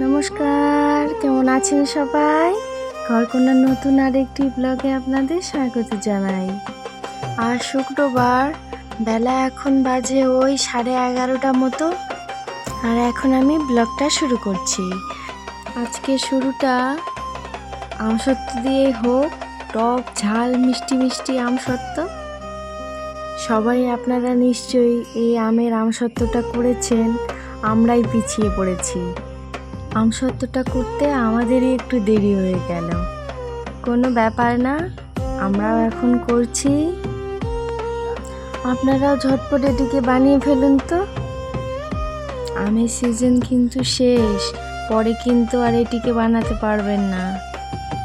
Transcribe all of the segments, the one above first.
নমস্কার, কেমন আছেন সবাই? ঘরকন্যার নতুন আরেকটি ব্লগে আপনাদের স্বাগত জানাই। আর শুক্রবার বেলা এখন বাজে ওই 11:30 মতো। আর এখন আমি ব্লগটা শুরু করছি। আজকে শুরুটা আমসত্ত্ব দিয়ে হোক, টক ঝাল মিষ্টি মিষ্টি আমসত্ত্ব। সবাই আপনারা নিশ্চয়ই এই আমের আমসত্ত্বটা করেছেন, আমরাই পিছিয়ে পড়েছি। আমসত্ত্বটা করতে আমাদেরই একটু দেরি হয়ে গেল, কোনো ব্যাপার না, আমরাও এখন করছি। আপনারাও ঝটপট এটিকে বানিয়ে ফেলুন তো। আমের সিজন কিন্তু শেষ, পরে কিন্তু আর এটিকে বানাতে পারবেন না।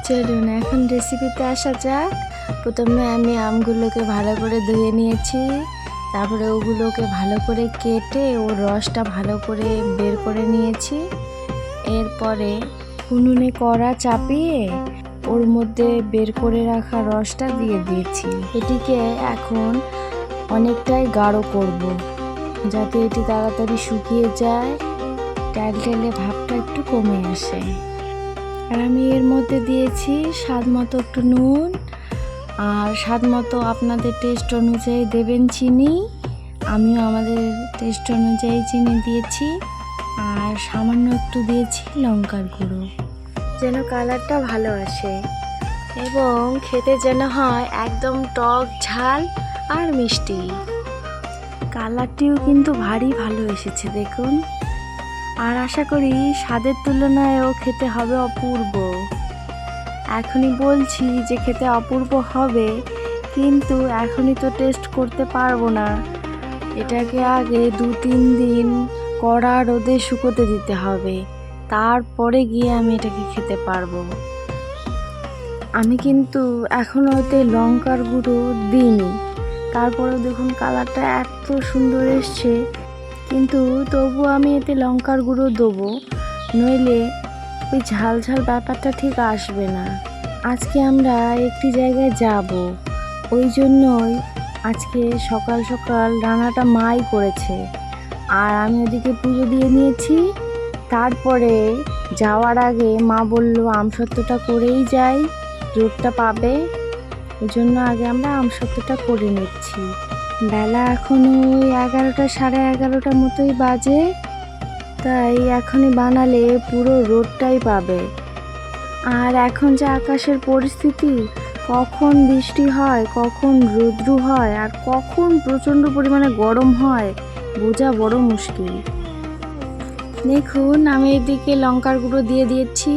চলুন এখন রেসিপিতে আসা যাক। প্রথমে আমি আমগুলোকে ভালো করে ধুয়ে নিয়েছি, তারপরে ওগুলোকে ভালো করে কেটে ওর রসটা ভালো করে বের করে নিয়েছি। এরপরে উনুনে কড়া চাপিয়ে ওর মধ্যে বের করে রাখা রসটা দিয়ে দিয়েছি। এটিকে এখন অনেকটাই গাঢ় করব, যাতে এটি তাড়াতাড়ি শুকিয়ে যায়, টেলটেলে ভাবটা একটু কমে আসে। আর আমি এর মধ্যে দিয়েছি স্বাদ মতো একটু নুন, আর স্বাদ মতো আপনাদের টেস্ট অনুযায়ী দেবেন চিনি। আমিও আমাদের টেস্ট অনুযায়ী চিনি দিয়েছি। আর সামান্য একটু দিয়েছি লঙ্কার গুঁড়ো, যেন কালারটা ভালো আসে এবং খেতে যেন হয় একদম টক ঝাল আর মিষ্টি। কালারটিও কিন্তু ভারী ভালো এসেছে দেখুন। আর আশা করি স্বাদের তুলনায়ও খেতে হবে অপূর্ব। এখনই বলছি যে খেতে অপূর্ব হবে, কিন্তু এখনই তো টেস্ট করতে পারবো না। এটাকে আগে 2-3 দিন কড়া রোদে শুকোতে দিতে হবে, তারপরে গিয়ে আমি এটাকে খেতে পারবো। আমি কিন্তু এখনও ওতে লঙ্কার গুঁড়ো দিইনি, তারপরেও দেখুন কালারটা এত সুন্দর এসছে। কিন্তু তবু আমি এতে লঙ্কার গুঁড়ো দেবো, নইলে ওই ঝাল ঝাল ব্যাপারটা ঠিক আসবে না। আজকে আমরা একটি জায়গায় যাব, ওই জন্যই আজকে সকাল সকাল রান্নাটা মাই করেছে। আর আমি ওদিকে পুজো দিয়ে নিয়েছি। তারপরে যাওয়ার আগে মা বলল আমসত্ত্বটা করেই যাই, রোদটা পাবে, ওই জন্য আগে আমরা আমসত্ত্বটা করে নিচ্ছি। বেলা এখন ওই 11টা 11:30 মতোই বাজে, তাই এখনই বানালে পুরো রোদটাই পাবে। আর এখন যে আকাশের পরিস্থিতি, কখন বৃষ্টি হয়, কখন রৌদ্র হয়, আর কখন প্রচণ্ড পরিমাণে গরম হয়, বোঝা বড় মুশকিল। দেখুন আমি এদিকে লঙ্কার গুঁড়ো দিয়ে দিয়েছি,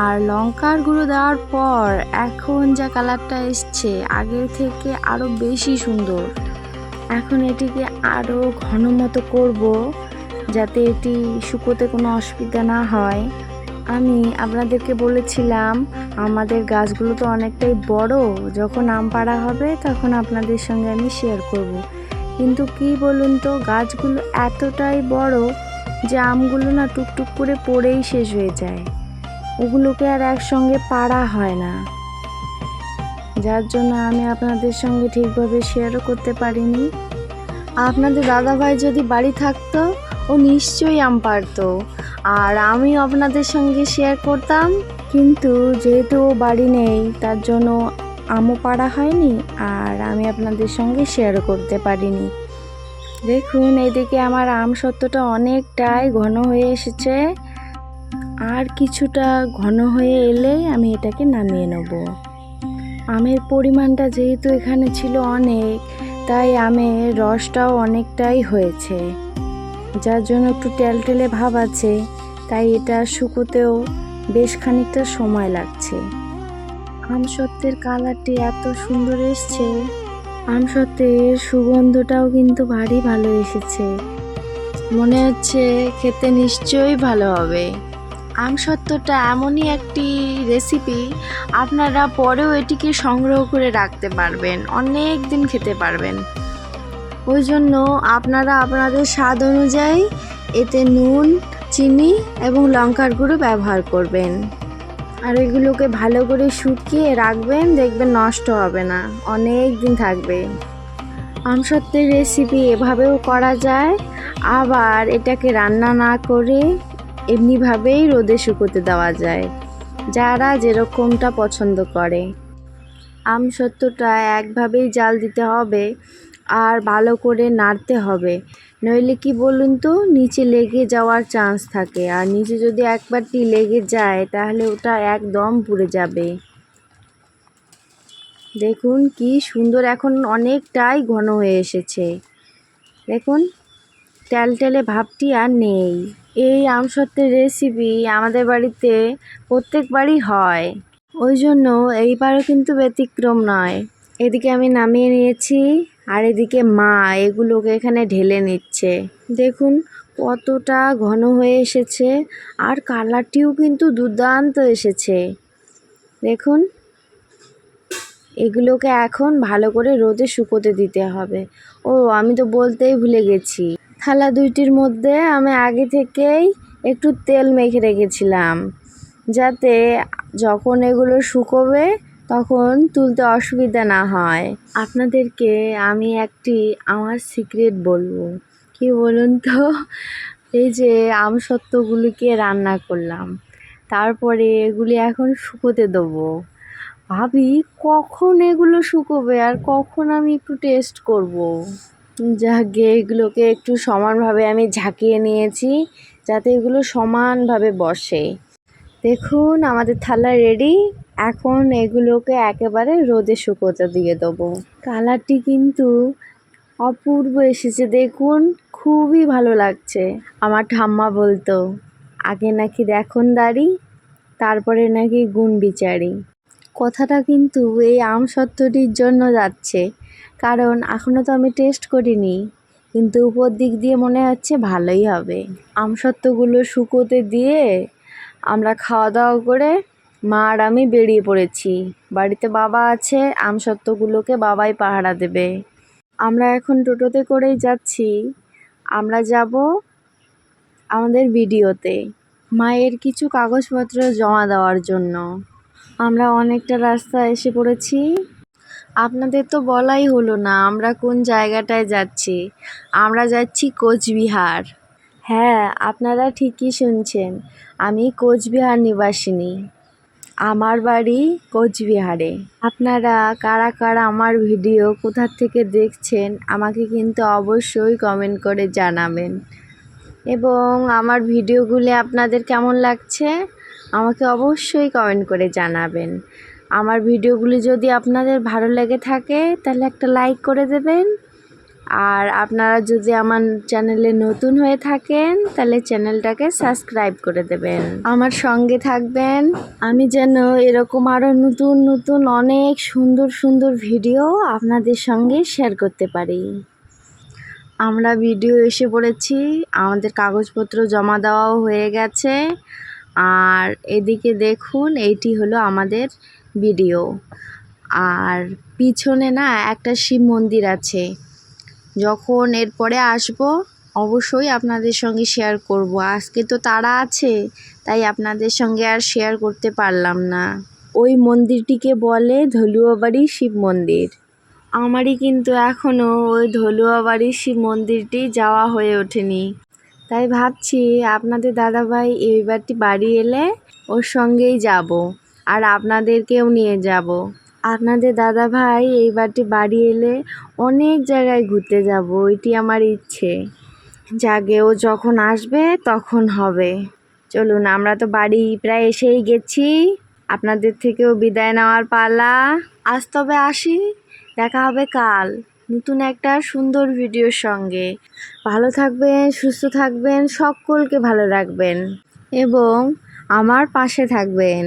আর লঙ্কার গুঁড়ো দেওয়ার পর এখন যা কালারটা এসছে আগের থেকে আরও বেশি সুন্দর। এখন এটিকে আরও ঘন মতো করব, যাতে এটি শুকোতে কোনো অসুবিধা না হয়। আমি আপনাদেরকে বলেছিলাম আমাদের গাছগুলো তো অনেকটাই বড়, যখন আম পাড়া হবে তখন আপনাদের সঙ্গে আমি শেয়ার করব। কিন্তু কি বলুন তো, গাছগুলো এতটাই বড় যে আমগুলো না টুকটুক করে পড়েই শেষ হয়ে যায়, ওগুলোকে আর একসঙ্গে পাড়া হয় না, যার জন্য আমি আপনাদের সঙ্গে ঠিকভাবে শেয়ারও করতে পারিনি। আপনাদের দাদাভাই যদি বাড়ি থাকতো ও নিশ্চয়ই আম পাড়তো, আর আমিও আপনাদের সঙ্গে শেয়ার করতাম, কিন্তু যেহেতু ও বাড়ি নেই তার জন্য আমও পাড়া হয়নি, আর আমি আপনাদের সঙ্গে শেয়ারও করতে পারিনি। দেখুন এইদিকে আমার আমসত্ত্বটা অনেকটাই ঘন হয়ে এসেছে, আর কিছুটা ঘন হয়ে এলেই আমি এটাকে নামিয়ে নেব। আমের পরিমাণটা যেহেতু এখানে ছিল অনেক, তাই আমের রসটাও অনেকটাই হয়েছে, যার জন্য একটু টেলটেলে ভাব আছে, তাই এটা শুকোতেও বেশ খানিকটা সময় লাগছে। আমসত্ত্বের কালারটি এত সুন্দর এসছে, আমসত্ত্বের সুগন্ধটাও কিন্তু ভারী ভালো এসেছে, মনে হচ্ছে খেতে নিশ্চয়ই ভালো হবে। আমসত্ত্বটা এমনই একটি রেসিপি, আপনারা পরেও এটিকে সংগ্রহ করে রাখতে পারবেন, অনেক দিন খেতে পারবেন। ওই জন্য আপনারা আপনাদের স্বাদ অনুযায়ী এতে নুন, চিনি এবং লঙ্কার গুঁড়ো ব্যবহার করবেন। আর এগুলোকে ভালো করে শুকিয়ে রাখবেন, দেখবেন নষ্ট হবে না, অনেক দিন থাকবে। আমসত্ত্বের রেসিপি এভাবেও করা যায়, আবার এটাকে রান্না না করে এমনিভাবেই রোদে শুকোতে দেওয়া যায়, যারা যেরকমটা পছন্দ করে। আমসত্ত্বটা একভাবেই জাল দিতে হবে আর ভালো করে নাড়তে হবে, নইলে কি বলুন তো, নিচে লেগে যাওয়ার চান্স থাকে, আর নিচে যদি একবারটি লেগে যায় তাহলে ওটা একদম পুড়ে যাবে। দেখুন কি সুন্দর, এখন অনেকটাই ঘন হয়ে এসেছে। দেখুন টেলটেলে ভাবটি আর নেই। এই আমসত্ত্বের রেসিপি আমাদের বাড়িতে প্রত্যেকবারই হয়, ওই জন্য এইবারও কিন্তু ব্যতিক্রম নয়। এদিকে আমি নামিয়ে নিয়েছি, আর এদিকে মা এগুলোকে এখানে ঢেলে নিচ্ছে। দেখুন কতটা ঘন হয়ে এসেছে, আর কালারটিও কিন্তু দুর্দান্ত এসেছে। দেখুন এগুলোকে এখন ভালো করে রোদে শুকোতে দিতে হবে। ও আমি তো বলতেই ভুলে গেছি, থালা দুইটির মধ্যে আমি আগে থেকেই একটু তেল মেখে রেখেছিলাম, যাতে যখন এগুলো শুকোবে তখন তুলতে অসুবিধা না হয়। আপনাদেরকে আমি একটি আমার সিক্রেট বলবো, কি বলুন তো, এই যে আমসত্ত্বগুলিকে রান্না করলাম, তারপরে এগুলি এখন শুকোতে দেবো। ভাবি কখন এগুলো শুকোবে আর কখন আমি একটু টেস্ট করব। যাকে এগুলোকে একটু সমানভাবে আমি ঝাঁকিয়ে নিয়েছি, যাতে এগুলো সমানভাবে বসে। দেখুন আমাদের থালা রেডি, এখন এগুলোকে একেবারে রোদে শুকোতে দিয়ে দেবো। কালারটি কিন্তু অপূর্ব এসেছে, দেখুন খুবই ভালো লাগছে। আমার ঠাম্মা বলতো, আগে নাকি দেখুন দাড়ি, তারপরে নাকি গুণ বিচারি। কথাটা কিন্তু এই আমসত্ত্বটির জন্য যাচ্ছে, কারণ এখনও তো আমি টেস্ট করিনি, কিন্তু উপর দিক দিয়ে মনে হচ্ছে ভালোই হবে। আমসত্ত্বগুলো শুকোতে দিয়ে আমরা খাওয়া দাওয়া করে মা আর আমি বেরিয়ে পড়েছি। বাড়িতে বাবা আছে, আমসত্ত্বগুলোকে বাবাই পাহারা দেবে। আমরা এখন টোটোতে করেই যাচ্ছি, আমরা যাব আমাদের ভিডিওতে মায়ের কিছু কাগজপত্র জমা দেওয়ার জন্য। আমরা অনেকটা রাস্তা এসে পড়েছি। আপনাদের তো বলাই হলো না আমরা কোন জায়গাটায় যাচ্ছি। আমরা যাচ্ছি কোচবিহার। হ্যাঁ, আপনারা ঠিকই শুনছেন, আমি কোচবিহার নিবাসিনী। আমার বাড়ি কোচবিহারে। আপনারা কারা কারা আমার ভিডিও কোথা থেকে দেখছেন আমাকে কিন্তু অবশ্যই কমেন্ট করে জানাবেন, এবং আমার ভিডিওগুলি আপনাদের কেমন লাগছে আমাকে অবশ্যই কমেন্ট করে জানাবেন। আমার ভিডিওগুলি যদি আপনাদের ভালো লেগে থাকে তাহলে একটা লাইক করে দেবেন, আর আপনারা যদি আমার চ্যানেলে নতুন হয়ে থাকেন তাহলে চ্যানেলটাকে সাবস্ক্রাইব করে দেবেন, আমার সঙ্গে থাকবেন। আমি যেন এরকম আরও নতুন নতুন অনেক সুন্দর সুন্দর ভিডিও আপনাদের সঙ্গে শেয়ার করতে পারি। আমরা ভিডিও এসে পড়েছি, আমাদের কাগজপত্র জমা দেওয়াও হয়ে গেছে, আর এদিকে দেখুন এইটি হলো আমাদের ভিডিও। আর পিছনে না একটা শিব মন্দির আছে, যখন এরপরে আসবো অবশ্যই আপনাদের সঙ্গে শেয়ার করব। আজকে তো তাড়া আছে, তাই আপনাদের সঙ্গে আর শেয়ার করতে পারলাম না। ওই মন্দিরটিকে বলে ধলুয়াবাড়ি শিব মন্দির। আমারই কিন্তু এখনও ওই ধলুয়াবাড়ির শিব মন্দিরটি যাওয়া হয়ে ওঠেনি, তাই ভাবছি আপনাদের দাদাভাই এইবারটি বাড়ি এলে ওর সঙ্গেই যাব, আর আপনাদেরকেও নিয়ে যাব। আপনাদের দাদাভাই এইবারটি বাড়ি এলে অনেক জায়গায় ঘুরতে যাব, এটি আমার ইচ্ছে। যাকে ও যখন আসবে তখন হবে। চলুন, আমরা তো বাড়ি প্রায় এসেই গেছি, আপনাদের থেকেও বিদায় নেওয়ার পালা। আজ তবে আসি, দেখা হবে কাল নতুন একটা সুন্দর ভিডিওর সঙ্গে। ভালো থাকবেন, সুস্থ থাকবেন, সকলকে ভালো রাখবেন এবং আমার পাশে থাকবেন।